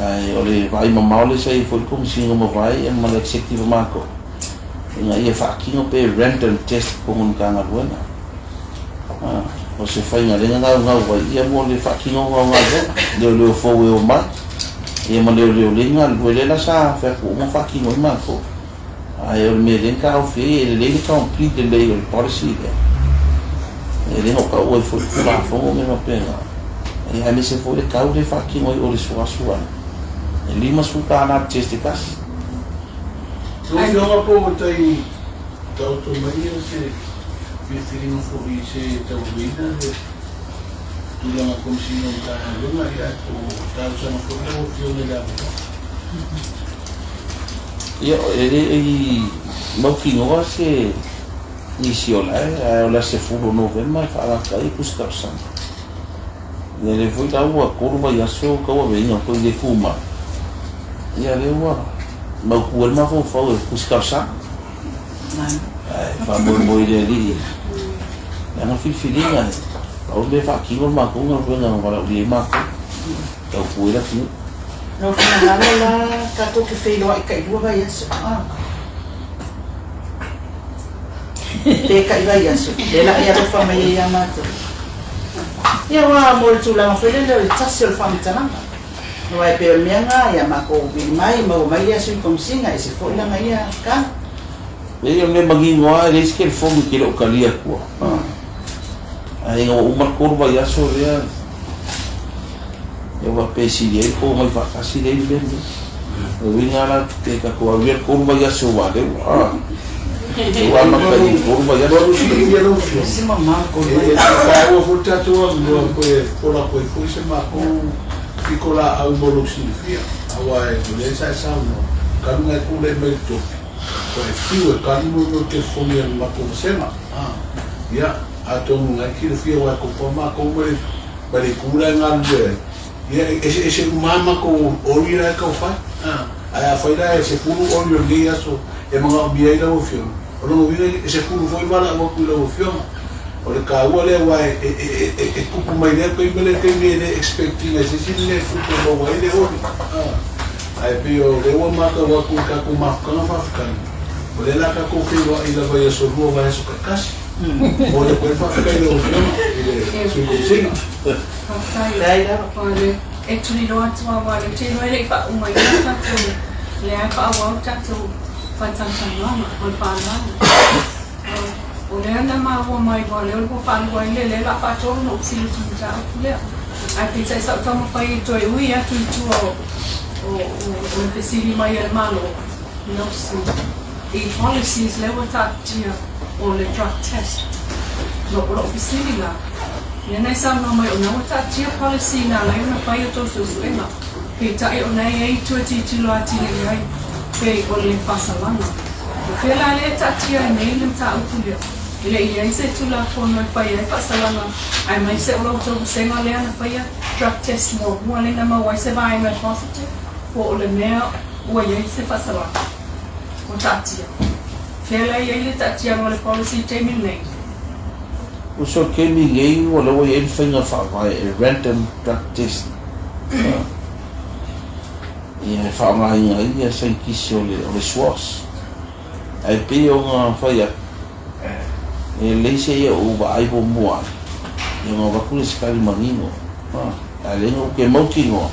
Speaker 1: ai ole vai mamau le sai foi como se não vai é uma executiva marco e aí fa aqui no pe rental test como um canal buena você faz na linha não vai e mo le fa aqui no vai le foi o mar e mo le linha le la sa fa como fa aqui no marco aí eu me lembro que eu fiz ele le complete le policy ele não o foi lá foi o mesmo pena e aí se foi le carro de fa aqui no o sua lima suka na testikas.
Speaker 2: So yo apo tai tau to mai se fitino foi se tau vida de tu la consino ta luna ya to tau sana foi o fio da.
Speaker 1: Yo ele mau kingo se isiola se fulo novembro fala kai kuskasan. Ele foi dar uma curva e achou que eu venho com de fuma. E ali eu mau kuel ma fo fo kuskasan. Whamoi le li. Nga whiwhiringa. Au me whakingo mako ngā wenga wala uli e mako. Tau puera tinu.
Speaker 3: No whanangana la kato ke whailoa I kai lua vai aso. Te kai vai aso. Le la ia rofa mai ia mātou. Ia wā mo le tūlanga whele leo I tasi o le whamitananga. No ai peo mea ngā ia mako wili mai, mau mai aso I komsinga, I se whoilanga ia ka.
Speaker 1: Ia me magingoa, e reisi ke le whongi ke le okalia kua. Ai ngā umar koru vai aso rea. Ia wā pēsi lei ko mai whakasi lei lene. Winga la te kako awia koru vai aso wā leo. Wā makai koru vai aso.
Speaker 3: Si mamā koru vai
Speaker 2: E
Speaker 3: aso.
Speaker 2: ka ua futa tua mua koe ora koe fui se mako fiko la au molo sinifia. Awa e mule sa no. Karunga e kule mai topi. Koe fiu e karunga no te fumi e mako sema. Ia, ato ngai kira fia wa ko pa mako mare kula ngā lue. Ia, ese umama ko orira e kau fai. Ai a whaira e se puru ori o ni aso e mga bia I lau fio. O longo vina e se puru foi wala a waku I lau fio. O le ka ua le wa e kupu mai lea koi mele kei me le expecting e se sini le fuku mo wa ele ori. Ai pio le ua maka waku ka ku mafukanga whafukanga. O le la ka kou whiwa I la vai aso rua vai aso kakasi. O le koe whafukanga I lau fio. I le suko singa.
Speaker 4: Whakaia, e turi roa tua wale, te roe rei wha umai ia tātou, le ai wha awau tātou whaitantanganga, o le whananga. O le ana maua mai wale, o le whanua I le la whātoro no usilu tumu tā aku lea. Ai te tai sau tama whai e toi ui atu I tua o le whesiri mai e malo, no su. I policies lewa tātia o le drug test, no o lo whesiri la. Ia nei sa mai o nawa tātia policy nā lai una whai o tō suenga. Pei tae o nei ei tua titilo ati le ai, pei o le whasalanga. O whila le tātia e nei lim tā upulia. Ile I ai se tula whono I whai ai whasalanga, ai mai se o lau tō senga le ana whaia drug test mo mua le na mawai se vai mai positive, po o le mea ua iai se whasalanga. O tātia. Whila I ai le tātia mo le policy teimi nei.
Speaker 1: O so ke mi gei o le wai whainga whawai e random drug test. Ia e whaonga inga ia sai kisi o le swas. Ai pe o ngā whaia. E leise ia o wa aibo mua. Ia ngā wakule skari mangingo. A lenga o ke mautingo.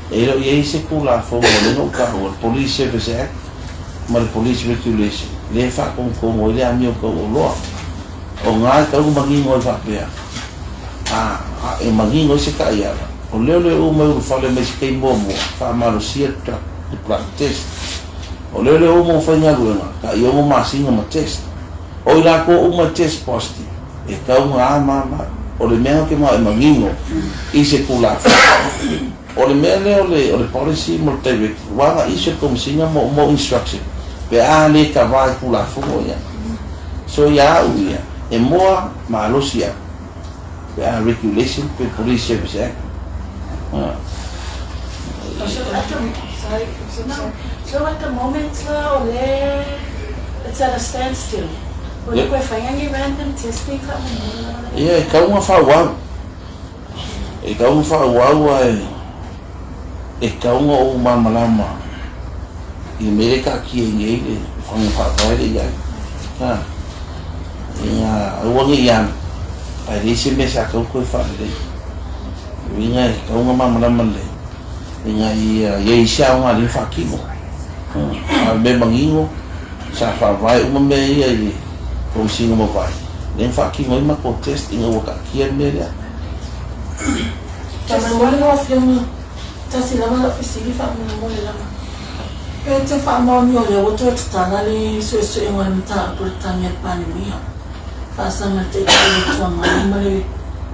Speaker 1: E rau iei se kula whonga o lenga o kaho o Police Service Act. Ma le Police Regulation. Le whakongongo i le ami o kau o loa. O ngā kau mangingo I whapea. E mangingo se ka iara. O leo o mai uru whale mai se kei mua mua. Whamaro sia the blood test. O leo o mo whainga ruenga. Ka I ongo masinga ma test. O I lako o ma test positive. E kau ngā mama. O le mea ke maa e mangingo. I se kula whaka. O le mea leo o le policy mo le direct. Wanga I se komsinga mo instruction. Pe a le ka vai kula whungo ia. So ia au ia. E moa maalosia pe a regulation pe Police Service Act.
Speaker 7: So at the moment it's at a standstill. O le koe whaingangi random testing ka mo.
Speaker 1: Ia e kaunga whauau. E kaunga whauau e kaunga o mamalama. I mere ka ki e ngei le whanga whauau le iai. Ia uangi ian ai rese me sa kau koe whare rei winga e kaunga mamalama le winga I sia o ngā rin whakingo a me mangingo sa whawai uma me ia I kong singo ma vai rin whakingo I mako test inga waka kia me rea
Speaker 7: Tama wale wa whiama tasi lama la whisiri whaamuna mole lama e te whaamau o le woto e tatana le sue ngore mita apure tami at pandemia Pasang te tua mai mare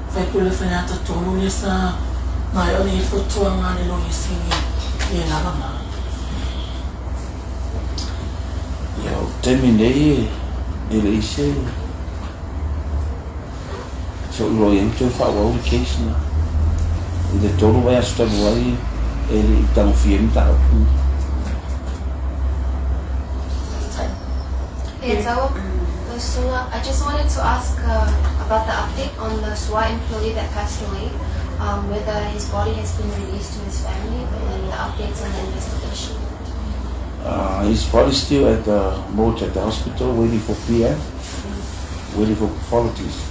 Speaker 7: fai kule whanata tonu le sa mai o ni fotua ngā le lohi singi e lava ma.
Speaker 1: Ia o temi nei e le ise so uro i tue whawau le case na I le tolu vai asu tabu ai e le tangu fie mi tau.
Speaker 6: E tawa Sula, I just wanted to ask about the update on the SWA employee that passed away, whether his body has been released to his family, and the updates on the investigation.
Speaker 1: His body still at the morgue at the hospital, waiting for PM, waiting for pathologies.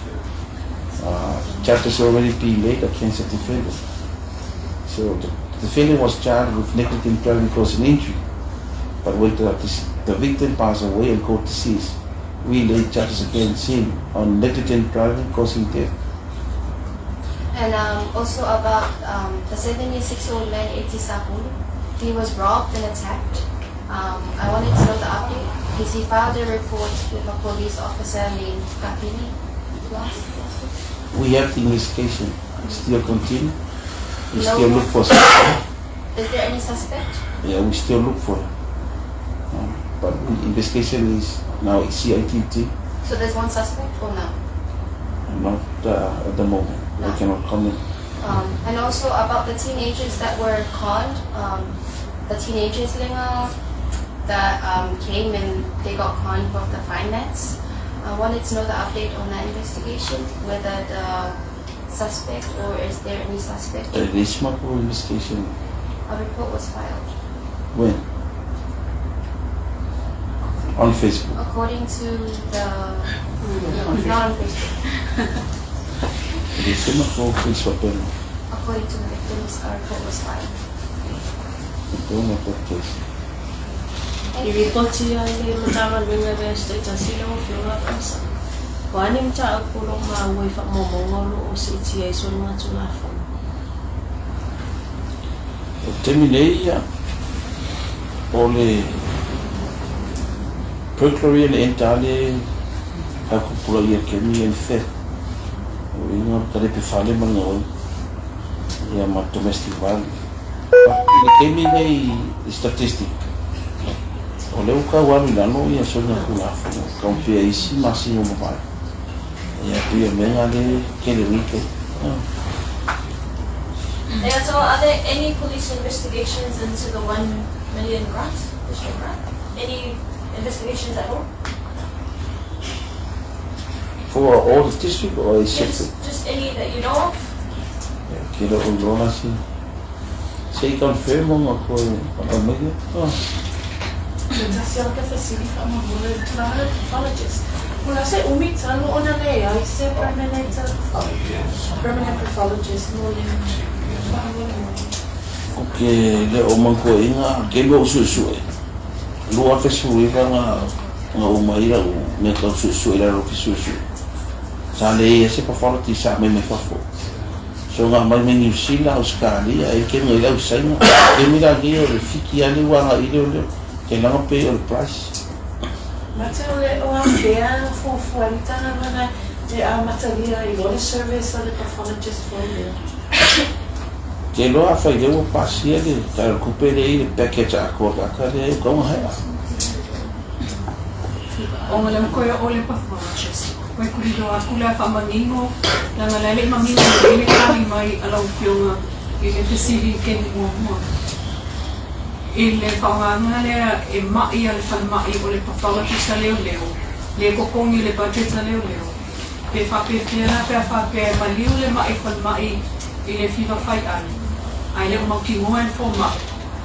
Speaker 1: Charges already been made against the defendant. So the defendant was charged with negligent driving causing injury, but when the victim passed away and court deceased, we laid charges against him on negligent driving causing death.
Speaker 6: And also about the 76-year-old man, Eti Sapul, he was robbed and attacked. I wanted to know the update because he filed a report with a police officer named Kapini.
Speaker 1: We have the investigation still continue. We
Speaker 6: No
Speaker 1: still
Speaker 6: more?
Speaker 1: look for suspect.
Speaker 6: Is there any suspect?
Speaker 1: Yeah, we still look for it. But the investigation is now CITT,
Speaker 6: So there's one suspect or no?
Speaker 1: not at the moment.
Speaker 6: No.
Speaker 1: We cannot comment.
Speaker 6: And also about the teenagers that were conned, the teenagers that came and they got conned of the finance. I wanted to know the update on that investigation, whether the suspect or is there any suspect?
Speaker 1: There is more investigation.
Speaker 6: A report was filed.
Speaker 1: When? On Facebook.
Speaker 6: According to the, no, not on Facebook.
Speaker 1: There is more Facebook.
Speaker 6: According to the victims, a report was filed.
Speaker 1: We don't know that case.
Speaker 6: Thank you.
Speaker 8: Iripoti ile mtama lwenye state asile ofiola fasa. Kwani mta akulo ma wefa momongolo o CTA so matula fa.
Speaker 1: Terminate ole procurator entale a kupula ia kemi en fe. O inga kare pe fale mango. Ia ma domestic violence. Ile kemi nei statistic. O leu ka wami lano ia so na kula fa. Ka pia isi masi no mai. Ia pia menga le kele wike.
Speaker 5: Yeah, so are there any police investigations into the 1 million grant, district grant? Any investigations at all?
Speaker 1: For all the district or a separate?
Speaker 5: Just any that you know of?
Speaker 1: Kira ulona si. Sei confirm mo ko ang media.
Speaker 7: Tasi ang ka-facility ka mabula na pathologist. Mula sa umitalo o na leia, isa permanent pathologist mo yung
Speaker 1: Okay, le o mangko inga ke lo susu e. Lo afe suwi nga umaira o me ka susu ila ro susu. Sa le se pa fora ti sa me fa fo. So nga mai me ni sila Australia e ke ngai la usaina. Ke mi la ge o fiki ali wa nga ile o ke la pe o price.
Speaker 7: Matele o afea for fuelta na de matalia I got a service on the pathologist for you.
Speaker 1: Ke lo afa i o pasia le ka recupere i package a ko ka le ko ha.
Speaker 4: O ngale mo koe ole pathologist. Koe kurido a kula whamangingo, na ngalele mamingo ile kami mai alau fionga ile fesiri keni mua. Ile whaunganga lea e mai ale whanmai o le pathologist a leo leo. Le kokongi le budget a leo leo. Pe whapewhera pe whape maliu le mai whanmai ile whiwa whai ani. Ai leo mau ki ngoen fo ma.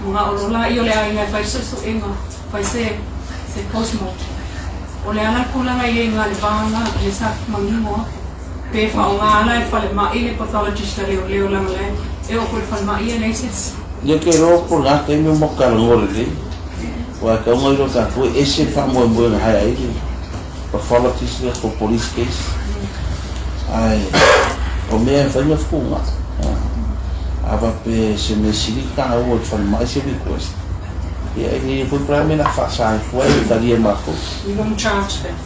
Speaker 4: Mga orola i o le ai ngai whai susu inga. Whai se postmortem. O le ala kulanga i ngā le vanga le sa mangingoa. Pe whaonga ala e whale mai le pathologist a leo leo langa le. E o kore whale mai e neises.
Speaker 1: Yo ke ro por ga ke me mo ka ngore le. Wa ka mo ro ka ko ese fa mo mo ha ai. Pathologist le ko police case. Ai o me fa me funga. Ava pe se me sili ka o fa mai se request. E ai foi para me na faça foi daria ma ko.
Speaker 4: We don't charge them.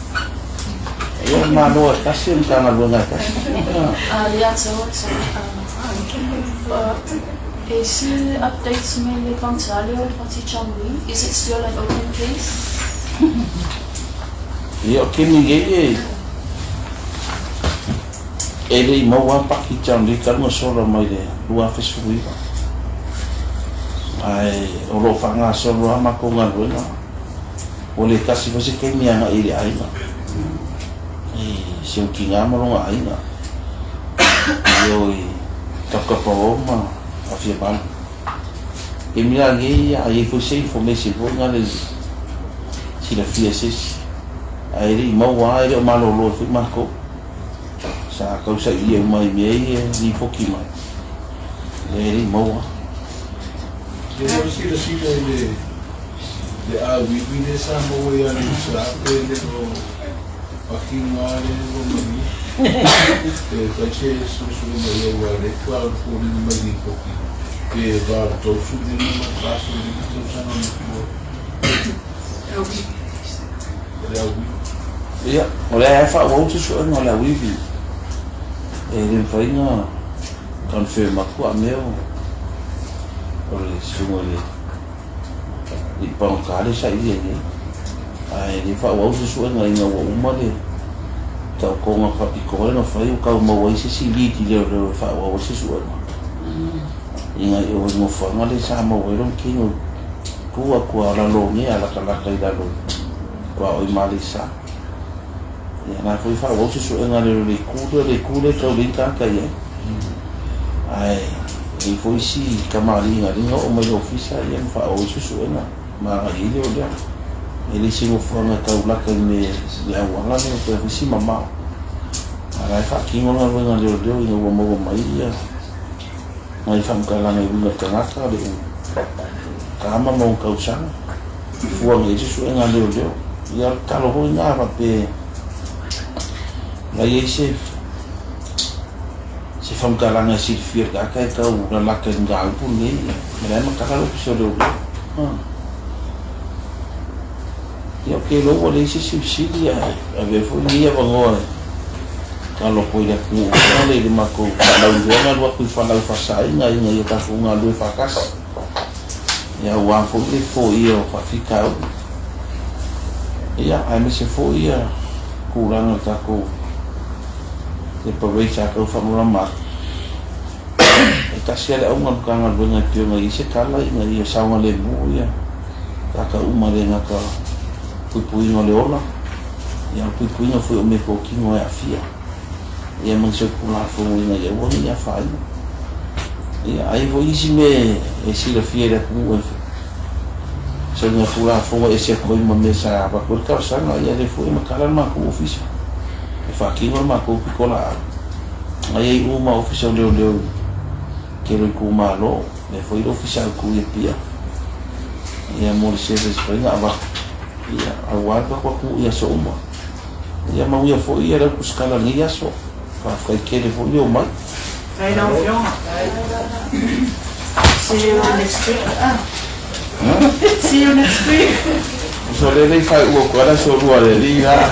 Speaker 1: E ma no ka se ka na lo na ka.
Speaker 8: Yeah, so is updates mainly Contalio Pati Chambi? Is it still an open case?
Speaker 1: E o ke ninguém ele mau apa ki jam di kan mo solo mai de lua fesui ai o lo fanga solo ama ko ngal wena o le kasi fasi ke mi ana ile ai na se o ki nga malonga ainga yo i takapawoma afia ban e mira nge ai foi sei information vo nga le sila fia ses ai ri mau ai o malo lo fi marco sa causa ia mai mei ni poki mai le ri mau
Speaker 2: Eu sei assim de a vivi dessa moia no sabe de no aqui no ar no mani que isso no meio agora claro por no mani pouco que vai todo subir numa classe de instituição no
Speaker 1: ia ora é fa o tu so no la wivi e rin fai na confirma ku a meu ora sumo le di pang kale sa ia ni ai ni fa o tu so na ina o uma le ta ko nga pa piko na fai o ka mo wa se si li ti le fa o se so na inga yo mo fa nga le sa mo ron ki no ku la lo ni ala kala kai da lo kwa o malisa ya na foi fa o se so nga le kude ka linka ka ye ai e foi si kamari nga ringa o mai ofisa ia fa o se so nga ma ali le o dia ele se mo fa nga ka ula ka me ya wala ne ko si mama ara fa ki mo nga nga le o dia nga mo mai ia mai fa ka la ne nga ka ngata de kama mo ka usana fua nge se so nga le o dia ia ka lo ho nga pa pe la yese se fam ka la nga si fir ka ka la ka nga pu ni me ma ka lo so do io che lo vuole si suicidia ave follia vangoa kalau ko ia ku ole de mako kalau dia ma ku fa la fa sai nga ia ka fu nga lu fa kas ya wa fo le fo ia fa fica ia ai me se fo ia ku la no ta ko e poi sa ko fa mo ma e ta sia le un ka nga lu nga tio nga ise kala nga ia sa nga le bu ia ta ka uma le nga ka pui no le ola ia pui no foi o me ko ki no e afia ia man se kula fo ina ia woni ia fa ia ai vo isi me e si la fiera ku se no kula fo e se ko ma me sa ba ko ka sa no ia le foi ma kala ma ko ofisa e fa ki no ma ko pikola ai uma ofisa le que lo ku ma lo le foi ofisa ku ia pia ia mo se foi na ba ia awal ka ku ia so uma ia mau ia fo ia ra kuskala ni ia so fa fa ke le fo ia mai
Speaker 3: ai não viu see you next week see you next week
Speaker 1: so le fa o ko ra so ro le liga